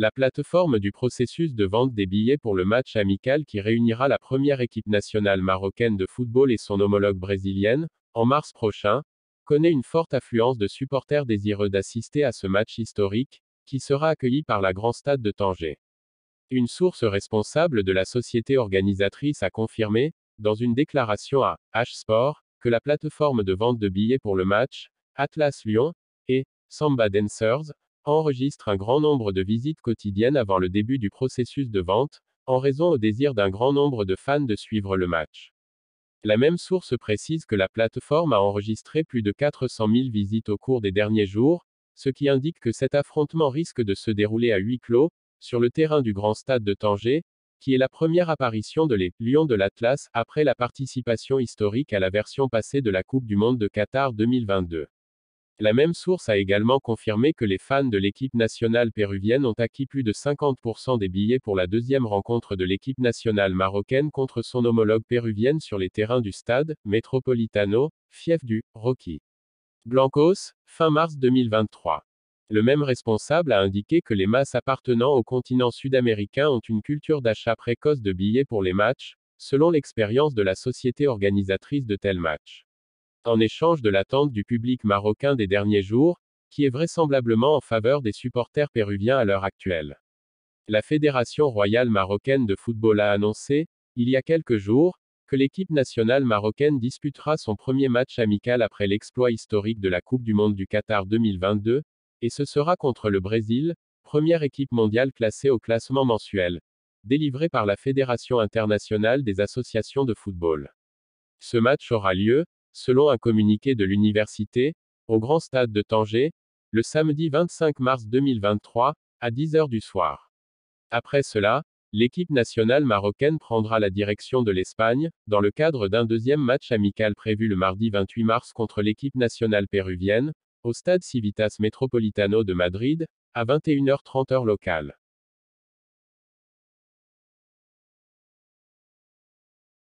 La plateforme du processus de vente des billets pour le match amical qui réunira la première équipe nationale marocaine de football et son homologue brésilienne, en mars prochain, connaît une forte affluence de supporters désireux d'assister à ce match historique, qui sera accueilli par la Grand Stade de Tanger. Une source responsable de la société organisatrice a confirmé, dans une déclaration à H-Sport, que la plateforme de vente de billets pour le match, Atlas Lyon, et Samba Dancers, enregistre un grand nombre de visites quotidiennes avant le début du processus de vente, en raison au désir d'un grand nombre de fans de suivre le match. La même source précise que la plateforme a enregistré plus de 400 000 visites au cours des derniers jours, ce qui indique que cet affrontement risque de se dérouler à huis clos, sur le terrain du Grand Stade de Tanger, qui est la première apparition de les Lions de l'Atlas après la participation historique à la version passée de la Coupe du Monde de Qatar 2022. La même source a également confirmé que les fans de l'équipe nationale péruvienne ont acquis plus de 50% des billets pour la deuxième rencontre de l'équipe nationale marocaine contre son homologue péruvienne sur les terrains du stade Metropolitano, fief du Rocky Blancos, fin mars 2023. Le même responsable a indiqué que les masses appartenant au continent sud-américain ont une culture d'achat précoce de billets pour les matchs, selon l'expérience de la société organisatrice de tels matchs. En échange de l'attente du public marocain des derniers jours, qui est vraisemblablement en faveur des supporters péruviens à l'heure actuelle. La Fédération royale marocaine de football a annoncé, il y a quelques jours, que l'équipe nationale marocaine disputera son premier match amical après l'exploit historique de la Coupe du Monde du Qatar 2022, et ce sera contre le Brésil, première équipe mondiale classée au classement mensuel, délivré par la Fédération internationale des associations de football. Ce match aura lieu, selon un communiqué de l'université, au Grand Stade de Tanger, le samedi 25 mars 2023, à 10h du soir. Après cela, l'équipe nationale marocaine prendra la direction de l'Espagne, dans le cadre d'un deuxième match amical prévu le mardi 28 mars contre l'équipe nationale péruvienne, au stade Civitas Metropolitano de Madrid, à 21h30 heure locale.